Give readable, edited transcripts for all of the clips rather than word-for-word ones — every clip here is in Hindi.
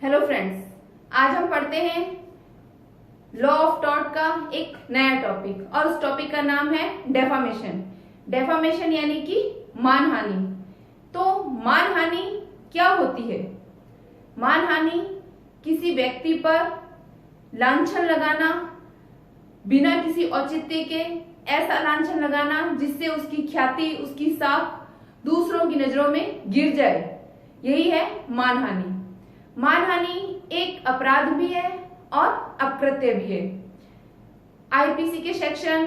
हेलो फ्रेंड्स, आज हम पढ़ते हैं लॉ ऑफ टॉर्ट का एक नया टॉपिक और उस टॉपिक का नाम है डेफामेशन। डेफामेशन यानी कि मानहानि। तो मानहानि क्या होती है? मानहानि किसी व्यक्ति पर लांछन लगाना, बिना किसी औचित्य के ऐसा लांछन लगाना जिससे उसकी ख्याति, उसकी साख दूसरों की नजरों में गिर जाए, यही है मानहानि। मानहानि एक अपराध भी है और अपकृत्य भी है। आईपीसी के सेक्शन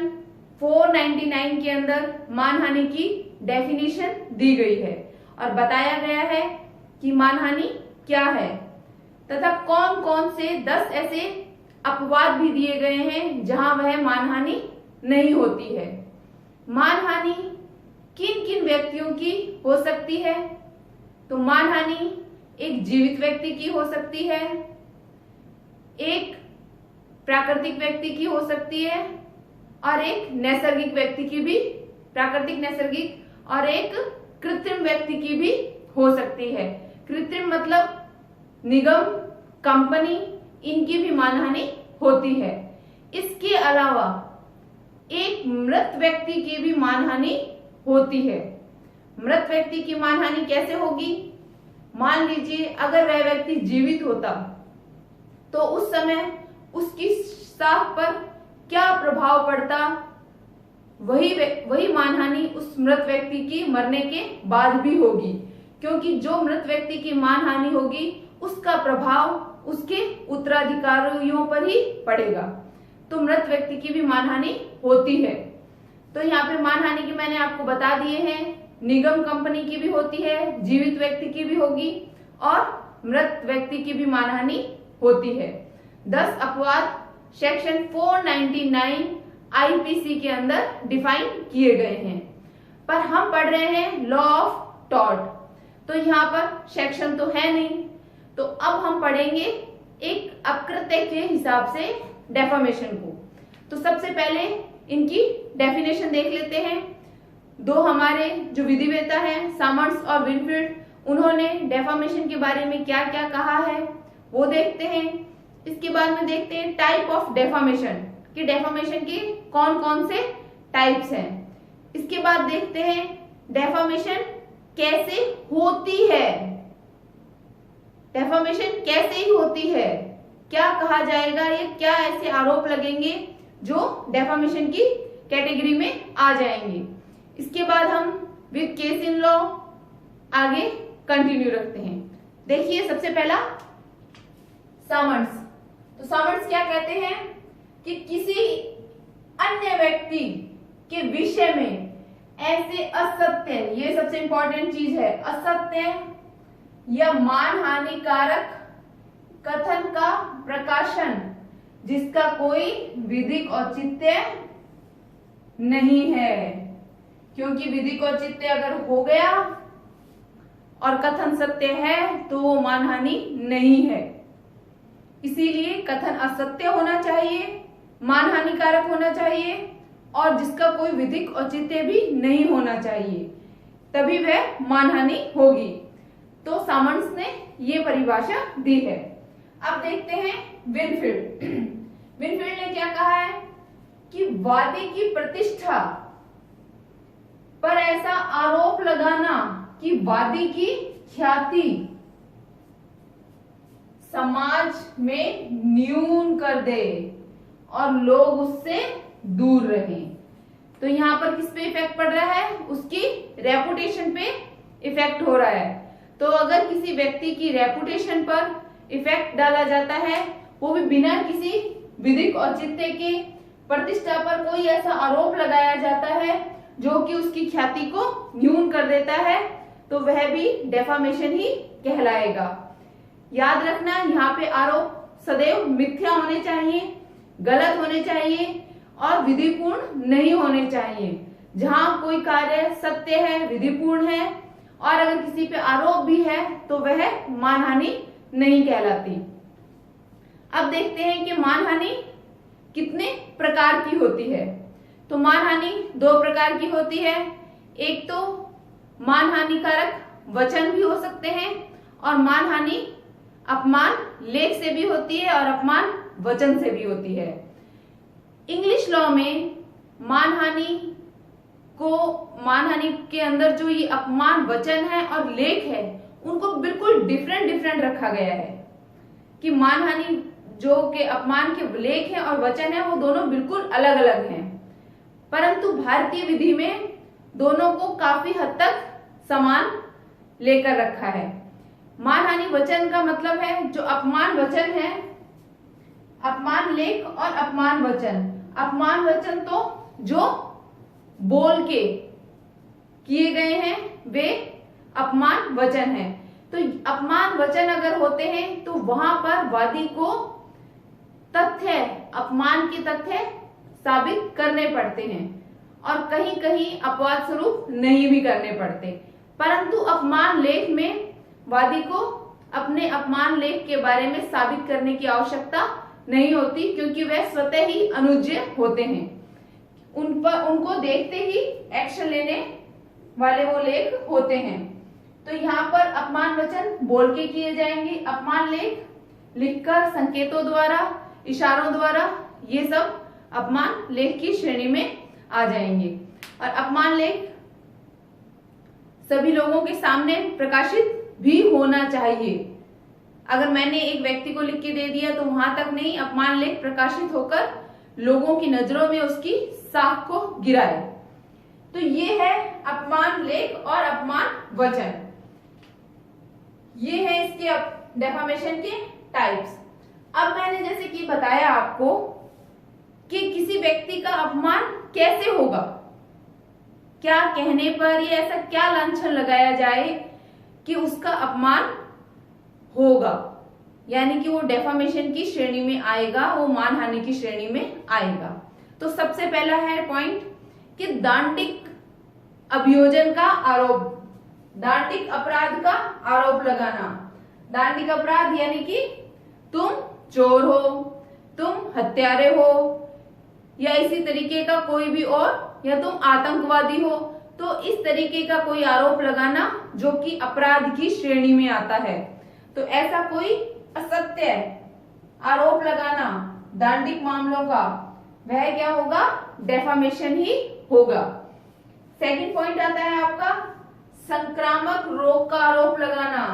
499 के अंदर मानहानि की डेफिनेशन दी गई है और बताया गया है कि मानहानि क्या है तथा कौन कौन से 10 ऐसे अपवाद भी दिए गए हैं जहां वह मानहानि नहीं होती है। मानहानि किन किन व्यक्तियों की हो सकती है? तो मानहानि एक जीवित व्यक्ति की हो सकती है, एक प्राकृतिक व्यक्ति की हो सकती है और एक नैसर्गिक व्यक्ति की भी, प्राकृतिक नैसर्गिक, और एक कृत्रिम व्यक्ति की भी हो सकती है। कृत्रिम मतलब निगम, कंपनी, इनकी भी मानहानि होती है। इसके अलावा एक मृत व्यक्ति की भी मानहानि होती है। मृत व्यक्ति की मानहानि कैसे होगी? मान लीजिए अगर वह व्यक्ति जीवित होता तो उस समय उसकी साख पर क्या प्रभाव पड़ता, वही मानहानि उस मृत व्यक्ति की मरने के बाद भी होगी, क्योंकि जो मृत व्यक्ति की मानहानि होगी उसका प्रभाव उसके उत्तराधिकारियों पर ही पड़ेगा। तो मृत व्यक्ति की भी मानहानि होती है। तो यहाँ पे मानहानि की मैंने आपको बता दिए हैं। निगम, कंपनी की भी होती है, जीवित व्यक्ति की भी होगी और मृत व्यक्ति की भी मानहानि होती है। 10 अपवाद सेक्शन 499 आईपीसी के अंदर डिफाइन किए गए हैं। पर हम पढ़ रहे हैं लॉ ऑफ टॉर्ट, तो यहाँ पर सेक्शन तो है नहीं, तो अब हम पढ़ेंगे एक अपकृत्य के हिसाब से डेफामेशन को। तो सबसे पहले इनकी डेफिनेशन देख लेते हैं। दो हमारे जो विधिवेता हैं, सामर्स और विनफील्ड, उन्होंने डेफामेशन के बारे में क्या क्या कहा है वो देखते हैं। इसके बाद में देखते हैं टाइप ऑफ डेफामेशन, कि डेफामेशन के कौन कौन से टाइप्स हैं। इसके बाद देखते हैं डेफामेशन कैसे होती है, डेफामेशन कैसे ही होती है, क्या कहा जाएगा, ये क्या ऐसे आरोप लगेंगे जो डेफामेशन की कैटेगरी में आ जाएंगे। इसके बाद हम विद केस इन लॉ आगे कंटिन्यू रखते हैं। देखिए सबसे पहला सामर्स। तो सामर्स क्या कहते हैं कि किसी अन्य व्यक्ति के विषय में ऐसे असत्य, ये सबसे इंपॉर्टेंट चीज है, असत्य या मानहानिकारक कथन का प्रकाशन जिसका कोई विधिक औचित्य नहीं है, क्योंकि विधिक औचित्य अगर हो गया और कथन सत्य है तो वो मानहानि नहीं है। इसीलिए कथन असत्य होना चाहिए, मानहानिकारक होना चाहिए और जिसका कोई विधिक औचित्य भी नहीं होना चाहिए, तभी वह मानहानि होगी। तो सामर्स ने ये परिभाषा दी है। अब देखते हैं विनफील्ड। विनफील्ड ने क्या कहा है कि वादी की प्रतिष्ठा पर ऐसा आरोप लगाना कि वादी की ख्याति समाज में न्यून कर दे और लोग उससे दूर रहें। तो यहाँ पर किस पे इफेक्ट पड़ रहा है? उसकी रेपुटेशन पे इफेक्ट हो रहा है। तो अगर किसी व्यक्ति की रेपुटेशन पर इफेक्ट डाला जाता है, वो भी बिना किसी विधिक औचित्य के, प्रतिष्ठा पर कोई ऐसा आरोप लगाया जाता है जो कि उसकी ख्याति को न्यून कर देता है, तो वह भी डेफामेशन ही कहलाएगा। याद रखना, यहाँ पे आरोप सदैव मिथ्या होने चाहिए, गलत होने चाहिए और विधिपूर्ण नहीं होने चाहिए। जहां कोई कार्य सत्य है, विधिपूर्ण है और अगर किसी पे आरोप भी है तो वह मानहानि नहीं कहलाती। अब देखते हैं कि मानहानि कितने प्रकार की होती है। तो मानहानि 2 प्रकार की होती है। एक तो मानहानिकारक वचन भी हो सकते हैं और मानहानि अपमान लेख से भी होती है और अपमान वचन से भी होती है। इंग्लिश लॉ में मानहानि के अंदर जो ये अपमान वचन है और लेख है उनको बिल्कुल डिफरेंट रखा गया है कि मानहानि जो के अपमान के लेख है और वचन है वो दोनों बिल्कुल अलग अलग हैं, परंतु भारतीय विधि में दोनों को काफी हद तक समान लेकर रखा है। मानहानि वचन का मतलब है जो अपमान वचन है, अपमान लेख और अपमान वचन। अपमान वचन तो जो बोल के किए गए हैं वे अपमान वचन है। तो अपमान वचन अगर होते हैं तो वहां पर वादी को तथ्य, अपमान के तथ्य साबित करने पड़ते हैं और कहीं कहीं अपवाद स्वरूप नहीं भी करने पड़ते, परंतु अपमान लेख में वादी को अपने अपमान लेख के बारे में साबित करने की आवश्यकता नहीं होती, क्योंकि वह स्वतः ही अनुज्ञेय होते हैं। उनको देखते ही एक्शन लेने वाले वो लेख होते हैं। तो यहाँ पर अपमान वचन बोल के किए जाएंगे, अपमान लेख लिखकर, संकेतों द्वारा, इशारों द्वारा, ये सब अपमान लेख की श्रेणी में आ जाएंगे। और अपमान लेख सभी लोगों के सामने प्रकाशित भी होना चाहिए। अगर मैंने एक व्यक्ति को लिख के दे दिया तो वहां तक नहीं, अपमान लेख प्रकाशित होकर लोगों की नजरों में उसकी साख को गिराए। तो ये है अपमान लेख और अपमान वचन। ये है इसके डेफामेशन के टाइप्स। अब मैंने जैसे कि बताया आपको कि किसी व्यक्ति का अपमान कैसे होगा, क्या कहने पर या ऐसा क्या लांछन लगाया जाए कि उसका अपमान होगा, यानी कि वो डेफामेशन की श्रेणी में आएगा, वो मानहानि की श्रेणी में आएगा। तो सबसे पहला है पॉइंट कि दांडिक अभियोजन का आरोप, दांडिक अपराध का आरोप लगाना। दांडिक अपराध यानी कि तुम चोर हो, तुम हत्यारे हो, या इसी तरीके का कोई भी और, या तुम आतंकवादी हो, तो इस तरीके का कोई आरोप लगाना जो कि अपराध की श्रेणी में आता है। तो ऐसा कोई असत्य आरोप लगाना दांडिक मामलों का, वह क्या होगा, डेफामेशन ही होगा। सेकंड पॉइंट आता है आपका संक्रामक रोग का आरोप लगाना।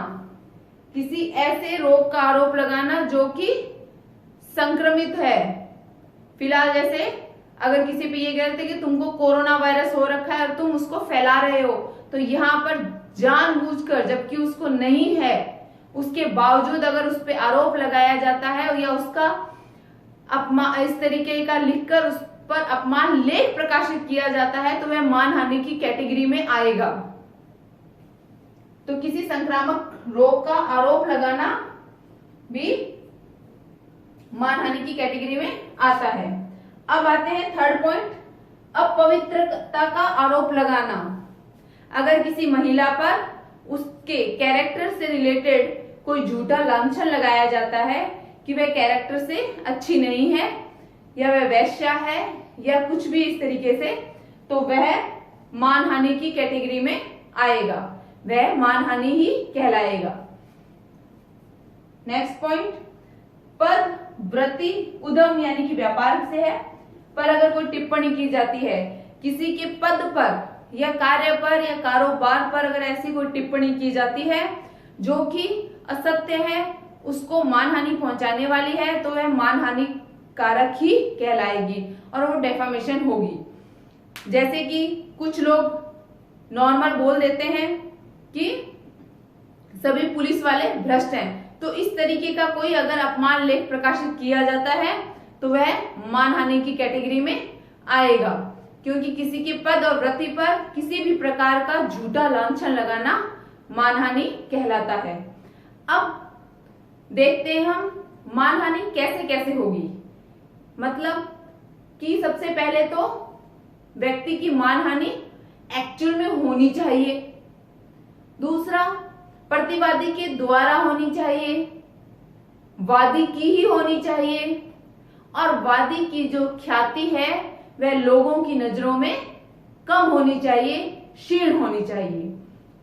किसी ऐसे रोग का आरोप लगाना जो कि संक्रमित है। फिलहाल जैसे अगर किसी पे ये कहते कि तुमको कोरोना वायरस हो रखा है और तुम उसको फैला रहे हो, तो यहाँ पर जानबूझकर, जबकि उसको नहीं है, उसके बावजूद अगर उस पर आरोप लगाया जाता है या उसका इस तरीके का लिखकर उस पर अपमान लेख प्रकाशित किया जाता है, तो वह मानहानि की कैटेगरी में आएगा। तो किसी संक्रामक रोग का आरोप लगाना भी मानहानि की कैटेगरी में आता है। अब आते हैं थर्ड पॉइंट, अपवित्रता का आरोप लगाना। अगर किसी महिला पर उसके कैरेक्टर से रिलेटेड कोई झूठा लांछन लगाया जाता है कि वह कैरेक्टर से अच्छी नहीं है, या वह वैश्या है, या कुछ भी इस तरीके से, तो वह मानहानि की कैटेगरी में आएगा, वह मानहानि ही कहलाएगा। नेक्स्ट पॉइंट, पद, वृत्ति, उद्यम यानी कि व्यापार से है, पर अगर कोई टिप्पणी की जाती है किसी के पद पर या कार्य पर या कारोबार पर, अगर ऐसी कोई टिप्पणी की जाती है जो कि असत्य है, उसको मानहानि पहुंचाने वाली है, तो वह मानहानि कारक ही कहलाएगी और वो डेफामेशन होगी। जैसे कि कुछ लोग नॉर्मल बोल देते हैं कि सभी पुलिस वाले भ्रष्ट हैं, तो इस तरीके का कोई अगर अपमान लेख प्रकाशित किया जाता है तो वह मानहानि की कैटेगरी में आएगा, क्योंकि किसी के पद और वृत्ति पर किसी भी प्रकार का झूठा लांछन लगाना मानहानि कहलाता है। अब देखते हैं हम मानहानि कैसे कैसे होगी। मतलब कि सबसे पहले तो व्यक्ति की मानहानि एक्चुअल में होनी चाहिए, दूसरा प्रतिवादी के द्वारा होनी चाहिए, वादी की ही होनी चाहिए, और वादी की जो ख्याति है वह लोगों की नजरों में कम होनी चाहिए, क्षीण होनी चाहिए,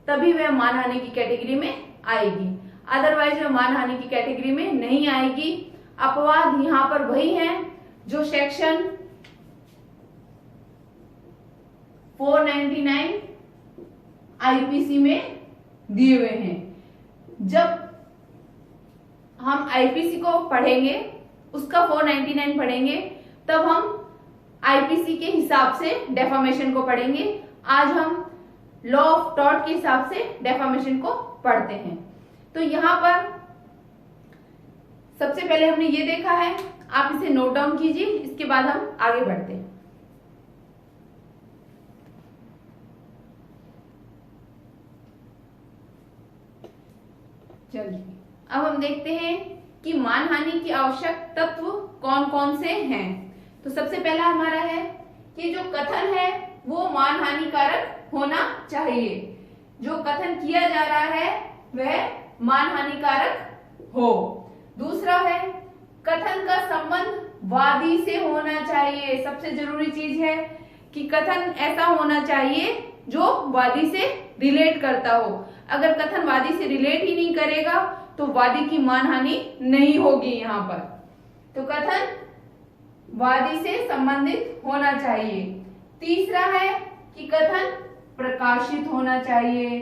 तभी वह मानहानि की कैटेगरी में आएगी। अदरवाइज वह मानहानि की कैटेगरी में नहीं आएगी। अपवाद यहाँ पर वही है जो सेक्शन 499 आईपीसी में दिए हुए हैं। जब हम आईपीसी को पढ़ेंगे, उसका 499 पढ़ेंगे, तब हम आईपीसी के हिसाब से डेफामेशन को पढ़ेंगे। आज हम लॉ ऑफ टॉर्ट के हिसाब से डेफामेशन को पढ़ते हैं। तो यहाँ पर सबसे पहले हमने ये देखा है, आप इसे नोट डाउन कीजिए, इसके बाद हम आगे बढ़ते हैं। चलिए अब हम देखते हैं कि मानहानि की आवश्यक तत्व कौन कौन से हैं। तो सबसे पहला हमारा है कि जो कथन है वो मानहानिकारक होना चाहिए। जो कथन किया जा रहा है वह मानहानिकारक हो। दूसरा है कथन का संबंध वादी से होना चाहिए। सबसे जरूरी चीज है कि कथन ऐसा होना चाहिए जो वादी से रिलेट करता हो। अगर कथन वादी से रिलेट ही नहीं करेगा तो वादी की मानहानि नहीं होगी यहाँ पर। तो कथन वादी से संबंधित होना चाहिए। तीसरा है कि कथन प्रकाशित होना चाहिए,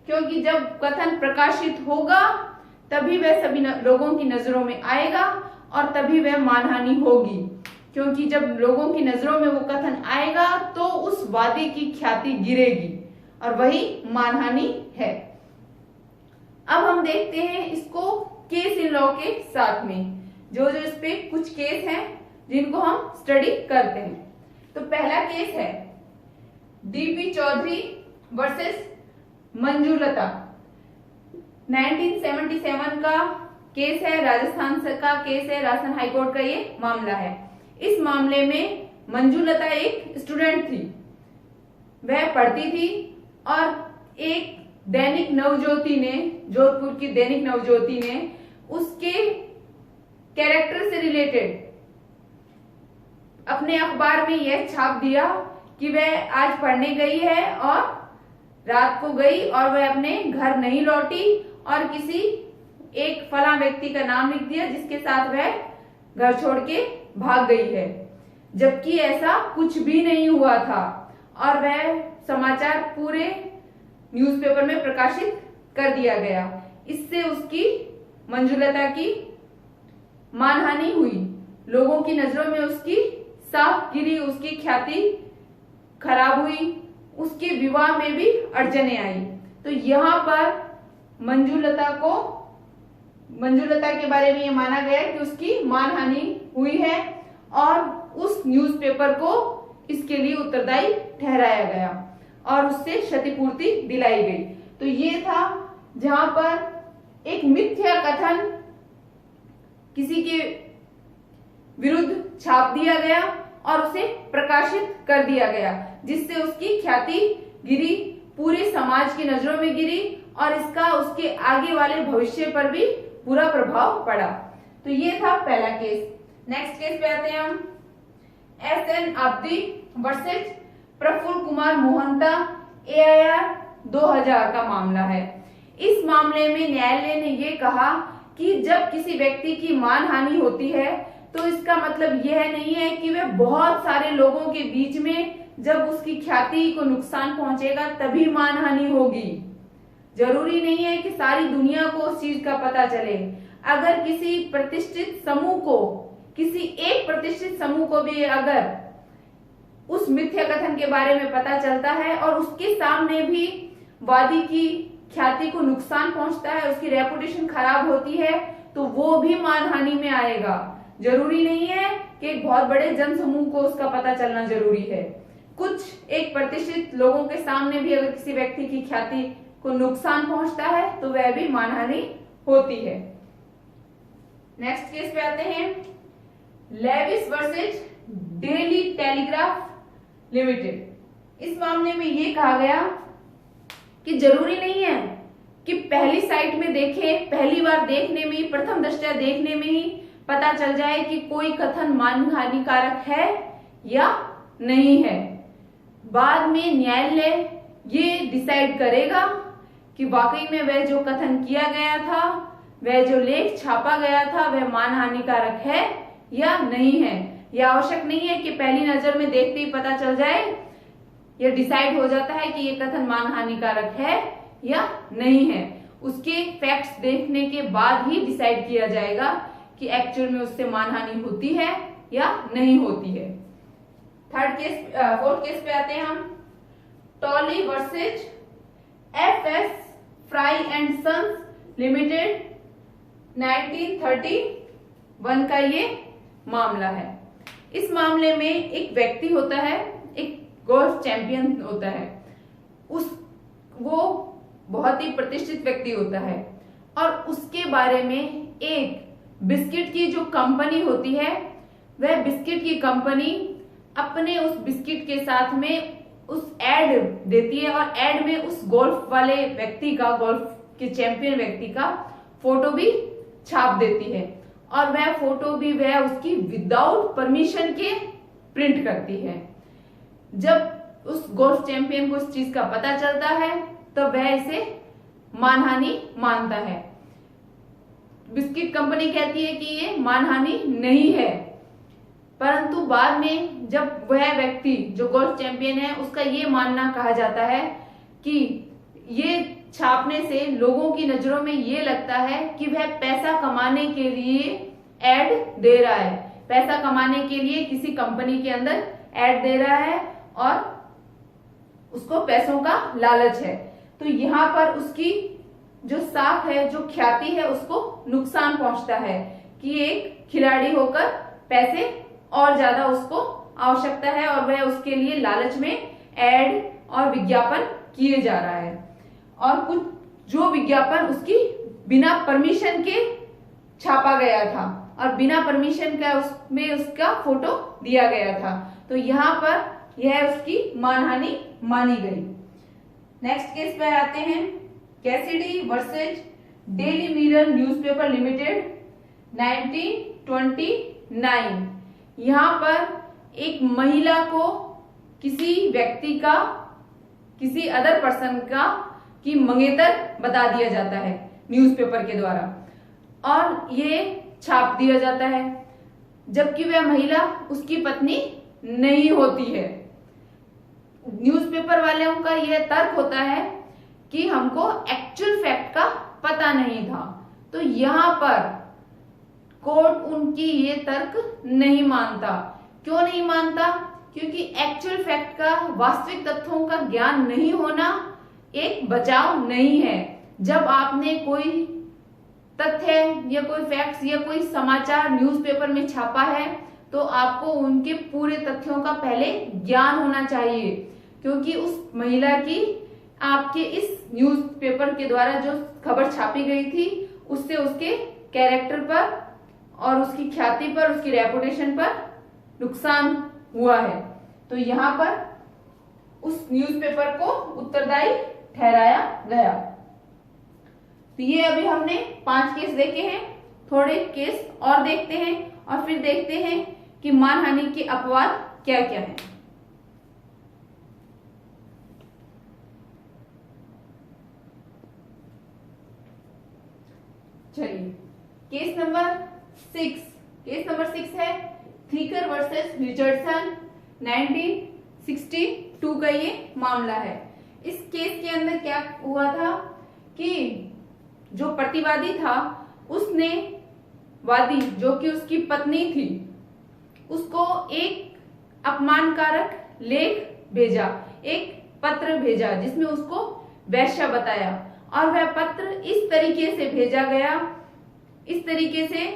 क्योंकि जब कथन प्रकाशित होगा तभी वह सभी लोगों की नजरों में आएगा और तभी वह मानहानि होगी। क्योंकि जब लोगों की नजरों में वो कथन आएगा तो उस वादी की ख्याति गिरेगी और वही मानहानि है। अब हम देखते हैं इसको केस इन लॉ के साथ में, जो इस पे कुछ केस हैं जिनको हम स्टडी करते हैं। तो पहला केस है डीपी चौधरी वर्सेस मंजूलता, 1977 का केस है, राजस्थान का केस है, राजस्थान हाईकोर्ट का ये मामला है। इस मामले में मंजूलता एक स्टूडेंट थी, वह पढ़ती थी और एक दैनिक नवज्योति ने, जोधपुर की दैनिक नवज्योति ने उसके कैरेक्टर से रिलेटेड अपने अखबार में यह छाप दिया कि वह आज पढ़ने गई है और रात को गई और वह अपने घर नहीं लौटी और किसी एक फला व्यक्ति का नाम लिख दिया जिसके साथ वह घर छोड़ के भाग गई है, जबकि ऐसा कुछ भी नहीं हुआ था और वह समाचार पूरे न्यूज़पेपर में प्रकाशित कर दिया गया। इससे उसकी मंजूलता की मानहानि हुई, लोगों की नजरों में उसकी साख गिरी, उसकी ख्याति खराब हुई, उसके विवाह में भी अड़चने आई। तो यहाँ पर मंजूलता के बारे में ये माना गया कि उसकी मानहानि हुई है और उस न्यूज़पेपर को इसके लिए उत्तरदायी ठहराया गया और उससे क्षतिपूर्ति दिलाई गई। तो ये था जहां पर एक मिथ्या कथन किसी के विरुद्ध छाप दिया गया और उसे प्रकाशित कर दिया गया, जिससे उसकी ख्याति गिरी, पूरे समाज की नजरों में गिरी और इसका उसके आगे वाले भविष्य पर भी बुरा प्रभाव पड़ा। तो ये था पहला केस। नेक्स्ट केस पे आते हैं हम, SN Abdi versus Prafulla Kumar Mohanta, AIR 2000 का मामला है। इस मामले में न्यायालय ने ये कहा कि जब किसी व्यक्ति की मानहानि होती है तो इसका मतलब यह नहीं है कि वह बहुत सारे लोगों के बीच में जब उसकी ख्याति को नुकसान पहुंचेगा तभी मानहानि होगी। जरूरी नहीं है कि सारी दुनिया को उस चीज का पता चले। अगर किसी प्रतिष्ठित समूह को, किसी एक प्रतिष्ठित समूह को भी अगर उस मिथ्या कथन के बारे में पता चलता है और उसके सामने भी वादी की ख्याति को नुकसान पहुंचता है, उसकी रेपुटेशन खराब होती है, तो वो भी मानहानि में आएगा। जरूरी नहीं है कि एक बहुत बड़े जनसमूह को उसका पता चलना जरूरी है। कुछ एक प्रतिष्ठित लोगों के सामने भी अगर किसी व्यक्ति की ख्याति को नुकसान पहुंचता है तो वह भी मानहानि होती है। नेक्स्ट केस पे आते हैं, Lewis versus Daily Telegraph Limited. इस मामले में ये कहा गया कि जरूरी नहीं है कि पहली साइट में देखें, पहली बार देखने में ही, प्रथम दृष्टया देखने में ही पता चल जाए कि कोई कथन मानहानिकारक है या नहीं है। बाद में न्यायालय ये डिसाइड करेगा कि वाकई में वह जो कथन किया गया था वह जो लेख छापा गया था वह मानहानिकारक है या नहीं है। यह आवश्यक नहीं है कि पहली नजर में देखते ही पता चल जाए, यह डिसाइड हो जाता है कि यह कथन मानहानिकारक है या नहीं है। उसके फैक्ट्स देखने के बाद ही डिसाइड किया जाएगा कि एक्चुअल में उससे मानहानि होती है या नहीं होती है। फोर्थ केस पे आते हैं हम। Tolley versus F S. Fry and sons limited 1931 का ये मामला है। इस मामले में एक व्यक्ति होता है, एक गोल्फ चैंपियन होता है, वो बहुत ही प्रतिष्ठित व्यक्ति होता है और उसके बारे में एक बिस्किट की जो कंपनी होती है, वह बिस्किट की कंपनी अपने उस बिस्किट के साथ में उस एड देती है और एड में उस गोल्फ वाले व्यक्ति का, गोल्फ के चैंपियन व्यक्ति का फोटो भी छाप देती है और वह फोटो भी वह उसकी विदाउट परमिशन के प्रिंट करती है। जब उस गोल्फ चैंपियन को इस चीज का पता चलता है तो वह इसे मानहानि मानता है। बिस्किट कंपनी कहती है कि ये मानहानि नहीं है, परंतु बाद में जब वह व्यक्ति जो गोल्फ चैंपियन है उसका ये मानना कहा जाता है कि ये छापने से लोगों की नजरों में ये लगता है कि वह पैसा कमाने के लिए एड दे रहा है, पैसा कमाने के लिए किसी कंपनी के अंदर एड दे रहा है और उसको पैसों का लालच है। तो यहाँ पर उसकी जो साख है, जो ख्याति है, उसको नुकसान पहुंचता है कि एक खिलाड़ी होकर पैसे और ज्यादा उसको आवश्यकता है और वह उसके लिए लालच में एड और विज्ञापन किए जा रहा है और कुछ जो विज्ञापन उसकी बिना परमिशन के छापा गया था और बिना परमिशन का उसमें उसका फोटो दिया गया था। तो यहाँ पर यह उसकी मानहानि मानी गई। नेक्स्ट केस पे आते हैं। Cassidy versus daily mirror newspaper limited 1929। यहाँ पर एक महिला को किसी व्यक्ति का, किसी अदर पर्सन का की मंगेतर बता दिया जाता है न्यूज़पेपर के द्वारा और ये छाप दिया जाता है, जबकि वह महिला उसकी पत्नी नहीं होती है। न्यूज़पेपर वालों का यह तर्क होता है कि हमको एक्चुअल फैक्ट का पता नहीं था। तो यहाँ पर कोर्ट उनकी ये तर्क नहीं मानता। क्यों नहीं मानता? क्योंकि एक्चुअल फैक्ट का, वास्तविक तथ्यों का ज्ञान नहीं होना एक बचाव नहीं है। जब आपने कोई तथ्य या कोई फैक्ट्स या कोई समाचार न्यूज़पेपर में छापा है तो आपको उनके पूरे तथ्यों का पहले ज्ञान होना चाहिए, क्योंकि उस महिला की आपके इस न्यूज़पेपर के द्वारा जो खबर छापी गई थी उससे उसके कैरेक्टर पर और उसकी ख्याति पर, उसकी रेपुटेशन पर नुकसान हुआ है। तो यहाँ पर उस न्यूज़पेपर को उत्तरदायी ठहराया गया। तो ये अभी हमने 5 केस देखे हैं। थोड़े केस और देखते हैं और फिर देखते हैं कि मानहानि के अपवाद क्या क्या हैं। चलिए केस नंबर 6। केस नंबर 6 है थीकर वर्सेस रिचर्डसन 1962 का ये मामला है। इस केस के अंदर क्या हुआ था कि जो प्रतिवादी था उसने वादी जो कि उसकी पत्नी थी उसको एक अपमानकारक लेख भेजा, एक पत्र भेजा जिसमें उसको वेश्या बताया और वह पत्र इस तरीके से भेजा गया, इस तरीके से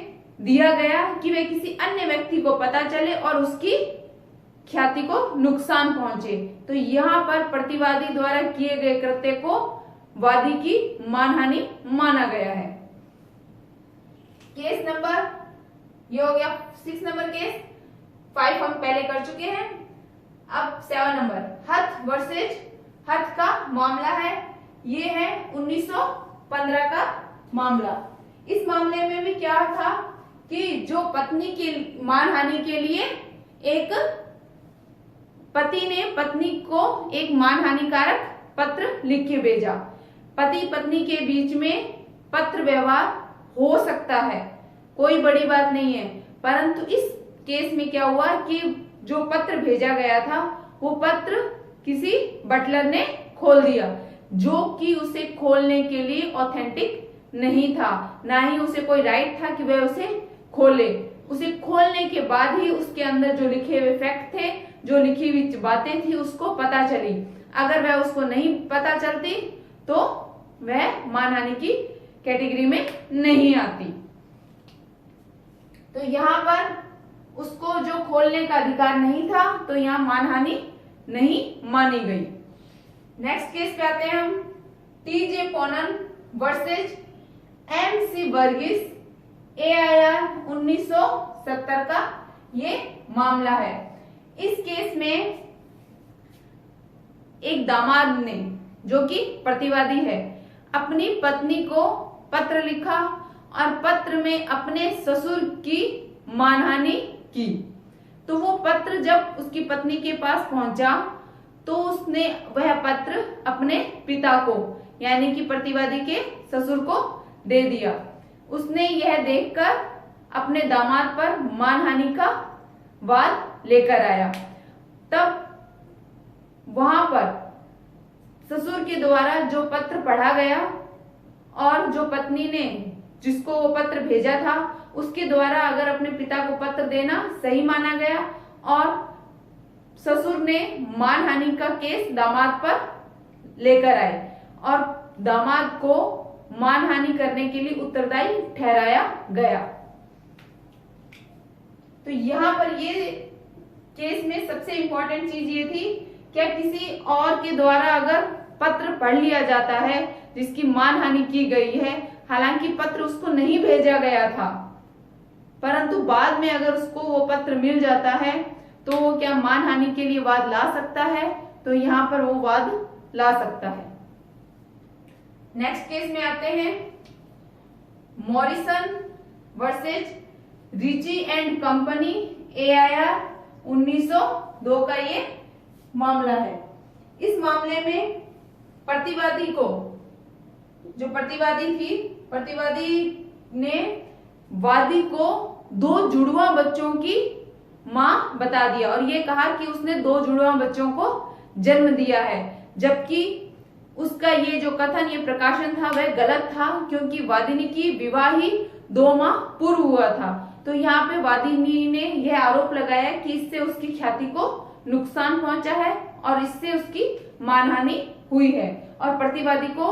दिया गया कि वह किसी अन्य व्यक्ति को पता चले और उसकी ख्याति को नुकसान पहुंचे। तो यहाँ पर प्रतिवादी द्वारा किए गए कृत्य को वादी की मानहानि माना गया है। केस नंबर ये हो गया 6 नंबर केस। 5 हम पहले कर चुके हैं। अब 7 नंबर हथ वर्सेज हथ का मामला है। ये है 1915 का मामला। इस मामले में भी क्या था कि जो पत्नी की मानहानि के लिए एक पति ने पत्नी को एक मानहानिकारक पत्र लिख के भेजा। पति पत्नी के बीच में पत्र व्यवहार हो सकता है, कोई बड़ी बात नहीं है। परंतु इस केस में क्या हुआ कि जो पत्र भेजा गया था वो पत्र किसी बटलर ने खोल दिया, जो कि उसे खोलने के लिए ऑथेंटिक नहीं था, ना ही उसे कोई राइट था कि वह उसे खोले। उसे खोलने के बाद ही उसके अंदर जो लिखे हुए फैक्ट थे, जो लिखी हुई बातें थी, उसको पता चली। अगर वह उसको नहीं पता चलती तो वह मानहानि की कैटेगरी में नहीं आती। तो यहाँ पर उसको जो खोलने का अधिकार नहीं था, तो यहाँ मानहानि नहीं मानी गई। नेक्स्ट केस पे आते हैं हम। TJ Ponnan versus MC Varghese, AIR 1970 का ये मामला है। इस केस में एक दामाद ने, जो कि प्रतिवादी है, अपनी पत्नी को पत्र लिखा और पत्र में अपने ससुर की मानहानि की। तो वो पत्र जब उसकी पत्नी के पास पहुंचा तो उसने वह पत्र अपने पिता को, यानी कि प्रतिवादी के ससुर को दे दिया। उसने यह देखकर अपने दामाद पर मानहानि का वाद लेकर आया। तब वहां पर ससुर के द्वारा जो पत्र पढ़ा गया और जो पत्नी ने जिसको वो पत्र भेजा था उसके द्वारा अगर अपने पिता को पत्र देना सही माना गया और ससुर ने मानहानि का केस दामाद पर लेकर आए और दामाद को मानहानि करने के लिए उत्तरदायी ठहराया गया। तो यहाँ पर ये केस में सबसे इंपॉर्टेंट चीज ये थी, क्या किसी और के द्वारा अगर पत्र पढ़ लिया जाता है जिसकी मानहानि की गई है, हालांकि पत्र उसको नहीं भेजा गया था, परंतु बाद में अगर उसको वो पत्र मिल जाता है तो वो क्या मानहानि के लिए वाद ला सकता है? तो यहाँ पर वो वाद ला सकता है। नेक्स्ट केस में आते हैं। Morrison versus Ritchie and company, AIR 1902 का ये मामला है। इस मामले में प्रतिवादी को, जो प्रतिवादी थी, प्रतिवादी ने वादी को 2 जुड़वा बच्चों की मां बता दिया और ये कहा कि उसने 2 जुड़वा बच्चों को जन्म दिया है, जबकि उसका ये जो कथन, ये प्रकाशन था वह गलत था, क्योंकि वादिनी की विवाह ही 2 माह पूर्व हुआ था। तो यहाँ पे वादिनी ने यह आरोप लगाया कि इससे उसकी ख्याति को नुकसान पहुंचा है और इससे उसकी मानहानि हुई है और प्रतिवादी को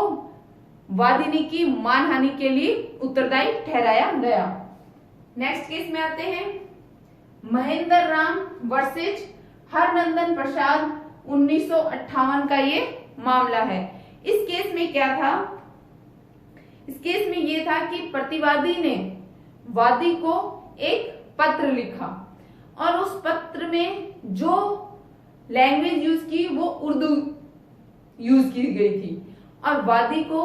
वादिनी की मानहानि के लिए उत्तरदायी ठहराया गया। नेक्स्ट केस में आते हैं। महेंद्र राम वर्सेज हरनंदन प्रसाद 1958 का ये मामला है। इस केस में क्या था? इस केस में ये था कि प्रतिवादी ने वादी को एक पत्र लिखा और उस पत्र में जो लैंग्वेज यूज की वो उर्दू यूज की गई थी और वादी को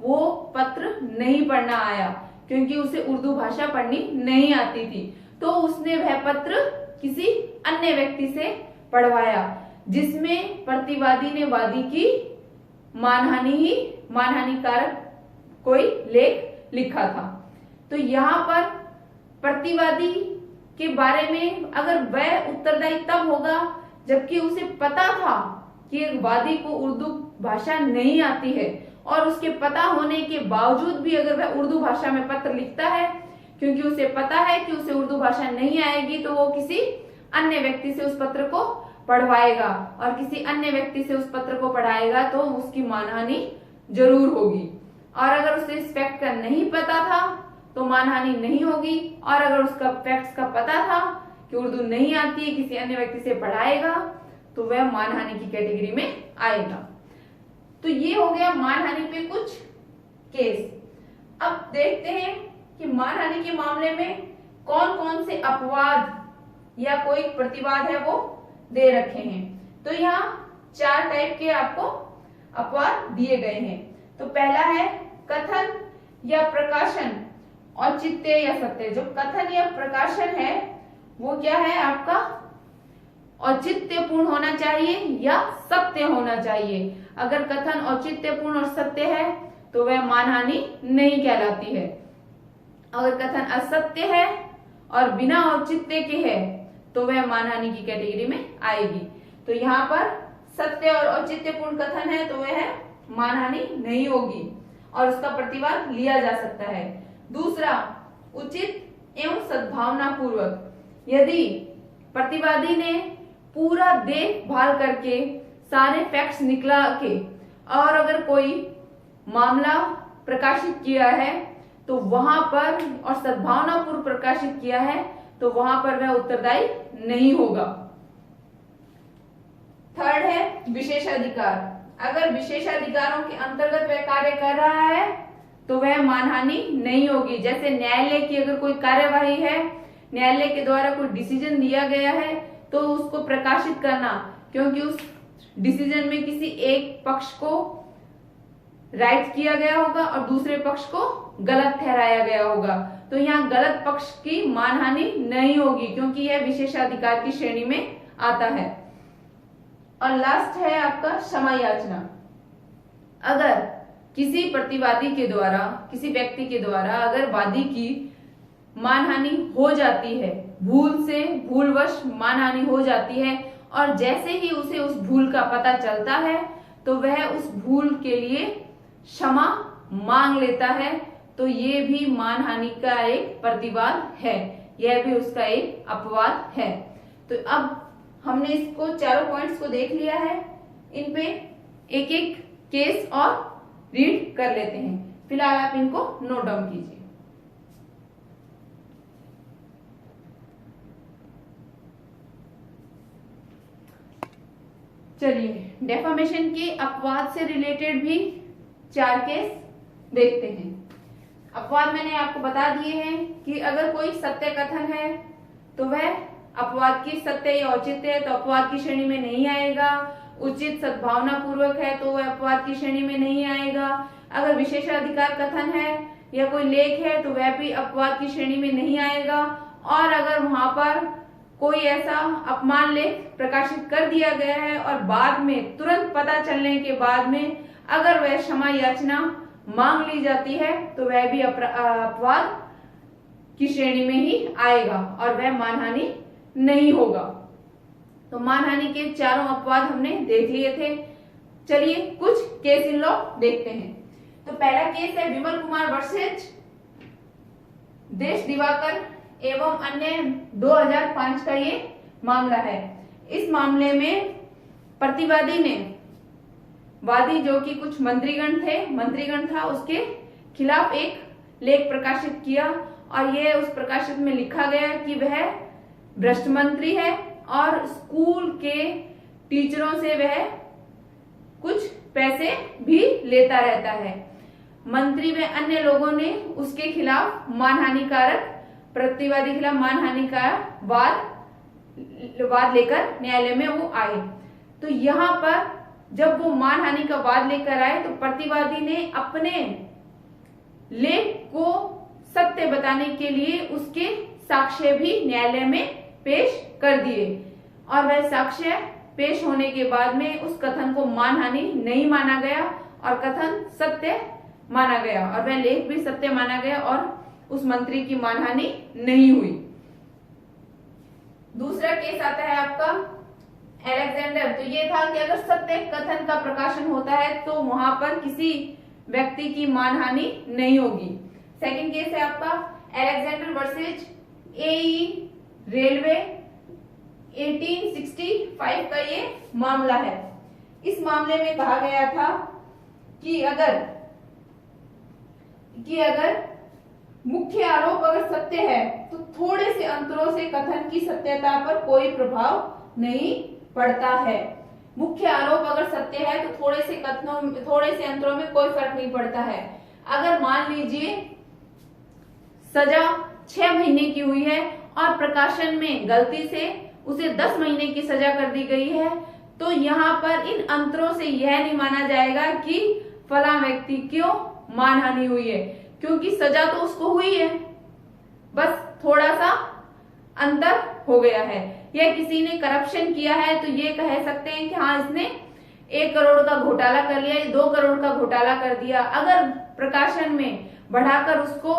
वो पत्र नहीं पढ़ना आया, क्योंकि उसे उर्दू भाषा पढ़नी नहीं आती थी। तो उसने वह पत्र किसी अन्य व्यक्ति से पढ़वाया, जिसमें प्रतिवादी ने वादी की मानहानिकारक कोई लेख लिखा था। तो यहाँ पर प्रतिवादी के बारे में अगर वह उत्तरदायी तब होगा जबकि उसे पता था कि वादी को उर्दू भाषा नहीं आती है और उसके पता होने के बावजूद भी अगर वह उर्दू भाषा में पत्र लिखता है, क्योंकि उसे पता है कि उसे उर्दू भाषा नहीं आएगी, तो वो किसी अन्य व्यक्ति से उस पत्र को पढ़वाएगा और किसी अन्य व्यक्ति से उस पत्र को पढ़ाएगा तो उसकी मानहानि जरूर होगी। और अगर उसे इस फैक्ट का नहीं पता था तो मानहानि नहीं होगी, और अगर उसका फैक्ट्स का पता था कि उर्दू नहीं आती है, किसी अन्य व्यक्ति से पढ़ाएगा तो वह मानहानि की कैटेगरी में आएगा। तो ये हो गया मानहानि पे कुछ केस। अब देखते हैं कि मानहानि के मामले में कौन कौन से अपवाद या कोई प्रतिवाद है वो दे रखे हैं। तो यहाँ 4 टाइप के आपको अपवाद दिए गए हैं। तो पहला है कथन या प्रकाशन, औचित्य या सत्य। जो कथन या प्रकाशन है वो क्या है आपका? औचित्यपूर्ण होना चाहिए या सत्य होना चाहिए। अगर कथन औचित्यपूर्ण और सत्य है तो वह मानहानि नहीं कहलाती है। अगर कथन असत्य है और बिना औचित्य के है तो वह मानहानि की कैटेगरी में आएगी। तो यहाँ पर सत्य और औचित्यपूर्ण कथन है तो वह मानहानि नहीं होगी और उसका प्रतिवाद लिया जा सकता है। दूसरा, उचित एवं सद्भावना पूर्वक, यदि प्रतिवादी ने पूरा देखभाल करके सारे फैक्ट्स निकला के और अगर कोई मामला प्रकाशित किया है तो वहां पर, और सद्भावना पूर्व प्रकाशित किया है तो वहां पर वह उत्तरदायी नहीं होगा। थर्ड है विशेषाधिकार। अगर विशेषाधिकारों के अंतर्गत वह कार्य कर रहा है तो वह मानहानि नहीं होगी। जैसे न्यायालय की अगर कोई कार्यवाही है, न्यायालय के द्वारा कोई डिसीजन दिया गया है तो उसको प्रकाशित करना, क्योंकि उस डिसीजन में किसी एक पक्ष को राइट किया गया होगा और दूसरे पक्ष को गलत ठहराया गया होगा, तो यहाँ गलत पक्ष की मानहानि नहीं होगी क्योंकि यह विशेषाधिकार की श्रेणी में आता है। और लास्ट है आपका क्षमा याचना। अगर किसी प्रतिवादी के द्वारा, किसी व्यक्ति के द्वारा अगर वादी की मानहानि हो जाती है, भूल से, भूलवश मानहानि हो जाती है और जैसे ही उसे उस भूल का पता चलता है तो वह उस भूल के लिए क्षमा मांग लेता है, तो ये भी मानहानि का एक प्रतिवाद है, यह भी उसका एक अपवाद है। तो अब हमने इसको चारों पॉइंट्स को देख लिया है, इन पे एक एक केस और रीड कर लेते हैं। फिलहाल आप इनको नोट डाउन कीजिए। चलिए, डेफामेशन के अपवाद से रिलेटेड भी 4 केस देखते हैं। अपवाद मैंने आपको बता दिए हैं कि अगर कोई सत्य कथन है तो वह अपवाद की, सत्य या औचित्य है तो अपवाद की श्रेणी में नहीं आएगा। उचित सद्भावना पूर्वक है तो वह अपवाद की श्रेणी में नहीं आएगा। अगर विशेषाधिकार कथन है या कोई लेख है तो वह भी अपवाद की श्रेणी में नहीं आएगा। और अगर वहां पर कोई ऐसा अपमान लेख प्रकाशित कर दिया गया है और बाद में, तुरंत पता चलने के बाद में अगर वह क्षमा याचना मांग ली जाती है तो वह भी अपवाद की श्रेणी में ही आएगा और वह मानहानि नहीं होगा। तो मानहानि के चारों अपवाद हमने देख लिए थे। चलिए कुछ केस इन लॉ देखते हैं। तो पहला केस है विमल कुमार वर्सेज देश दिवाकर एवं अन्य 2005 का ये मामला है। इस मामले में प्रतिवादी ने, वादी जो कि कुछ मंत्रीगण था, उसके खिलाफ एक लेख प्रकाशित किया और ये उस प्रकाशित में लिखा गया कि वह भ्रष्ट मंत्री है और स्कूल के टीचरों से वह कुछ पैसे भी लेता रहता है। मंत्री व अन्य लोगों ने उसके खिलाफ मानहानिकारक, प्रतिवादी खिलाफ मानहानि का वाद लेकर न्यायालय में वो आए। तो यहाँ पर जब वो मानहानि का वाद लेकर आए तो प्रतिवादी ने अपने लेख को सत्य बताने के लिए उसके साक्ष्य भी न्यायालय में पेश कर दिए और वह साक्ष्य पेश होने के बाद में उस कथन को मानहानि नहीं माना गया और कथन सत्य माना गया और वह लेख भी सत्य माना गया और उस मंत्री की मानहानि नहीं हुई। दूसरा केस आता है आपका अलेक्जेंडर। तो ये था कि अगर सत्य कथन का प्रकाशन होता है तो वहां पर किसी व्यक्ति की मानहानि नहीं होगी। सेकंड केस है आपका अलेक्जेंडर वर्सेज एई रेलवे 1865 का ये मामला है। इस मामले में कहा गया था कि अगर मुख्य आरोप अगर सत्य है तो थोड़े से अंतरों से कथन की सत्यता पर कोई प्रभाव नहीं पड़ता है। मुख्य आरोप अगर सत्य है तो थोड़े से अंतरों में कोई फर्क नहीं पड़ता है। अगर मान लीजिए सजा 6 महीने की हुई है और प्रकाशन में गलती से उसे 10 महीने की सजा कर दी गई है तो यहाँ पर इन अंतरों से यह नहीं माना जाएगा कि फला व्यक्ति क्यों मानहानि हुई है, क्योंकि सजा तो उसको हुई है, बस थोड़ा सा अंतर हो गया है। या किसी ने करप्शन किया है तो ये कह सकते हैं कि हाँ इसने 1 करोड़ का घोटाला कर लिया, 2 करोड़ का घोटाला कर दिया। अगर प्रकाशन में बढ़ाकर उसको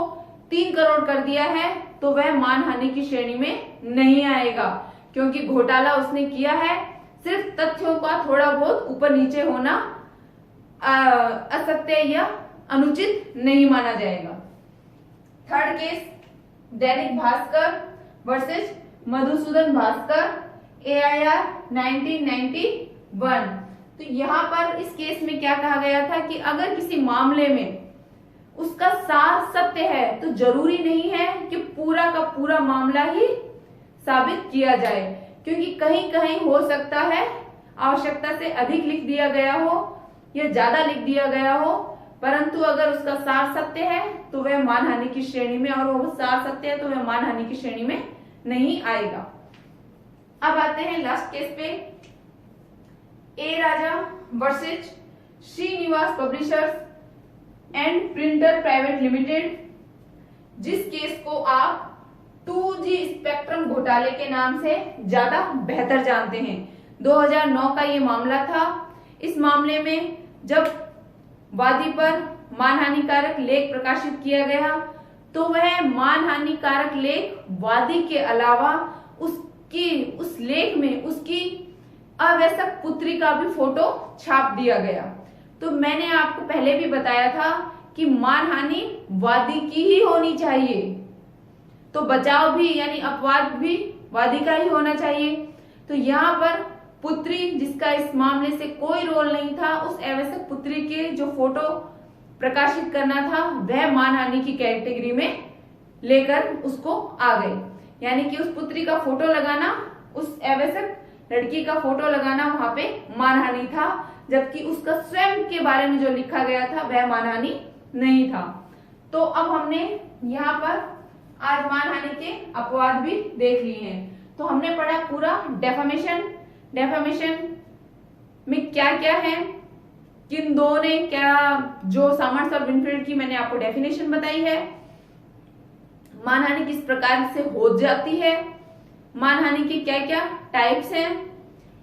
3 करोड़ कर दिया है तो वह मानहानि की श्रेणी में नहीं आएगा, क्योंकि घोटाला उसने किया है। सिर्फ तथ्यों का थोड़ा बहुत ऊपर नीचे होना असत्य या अनुचित नहीं माना जाएगा। Third case, Dainik Bhaskar versus Madhusudan Bhaskar, AIR 1991। तो यहाँ पर इस केस में क्या कहा गया था कि अगर किसी मामले में उसका सार सत्य है तो जरूरी नहीं है कि पूरा का पूरा मामला ही साबित किया जाए, क्योंकि कहीं कहीं हो सकता है आवश्यकता से अधिक लिख दिया गया हो या ज्यादा लिख दिया गया हो, परंतु अगर उसका सार सत्य है तो वह मानहानि की श्रेणी में, और वो सार सत्य है तो वह मानहानि की श्रेणी में नहीं आएगा। अब आते हैं लास्ट केस पे, A Raja versus Srinivasa publishers and printer private limited, जिस केस को आप 2G स्पेक्ट्रम घोटाले के नाम से ज्यादा बेहतर जानते हैं। 2009 का ये मामला था। इस मामले में जब वादी पर मानहानिकारक लेख प्रकाशित किया गया तो वह मानहानिकारक लेख वादी के अलावा उस लेख में उसकी अवयस्क पुत्री का भी फोटो छाप दिया गया। तो मैंने आपको पहले भी बताया था कि मानहानि वादी की ही होनी चाहिए, तो बचाव भी यानी अपवाद भी वादी का ही होना चाहिए। तो यहाँ पर पुत्री, जिसका इस मामले से कोई रोल नहीं था, उस अवयस्क पुत्री के जो फोटो प्रकाशित करना था वह मानहानि की कैटेगरी में लेकर उसको आ गए, यानी कि उस पुत्री का फोटो लगाना, उस अवयस्क लड़की का फोटो लगाना वहां पे मानहानि था, जबकि उसका स्वयं के बारे में जो लिखा गया था वह मानहानि नहीं था। तो अब हमने यहाँ पर आज मानहानि के अपवाद भी देख लिए हैं। तो हमने पढ़ा पूरा डेफामेशन में क्या क्या है, किन दो ने क्या, जो सामर्थ और विनफ्रीड की मैंने आपको डेफिनेशन बताई है, मानहानि किस प्रकार से हो जाती है, मानहानि के क्या क्या टाइप्स हैं,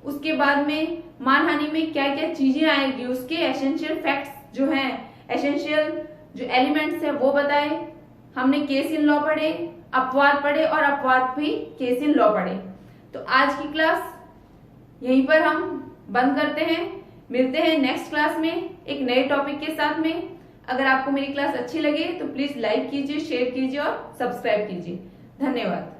उसके बाद में मानहानि में क्या क्या चीजें आएगी, उसके एसेंशियल फैक्ट्स जो हैं, एसेंशियल जो एलिमेंट्स है वो बताए। हमने केस इन लॉ पढ़े, अपवाद पढ़े और अपवाद भी केस इन लॉ पढ़े। तो आज की क्लास यहीं पर हम बंद करते हैं। मिलते हैं नेक्स्ट क्लास में एक नए टॉपिक के साथ में। अगर आपको मेरी क्लास अच्छी लगे तो प्लीज लाइक कीजिए, शेयर कीजिए और सब्सक्राइब कीजिए। धन्यवाद।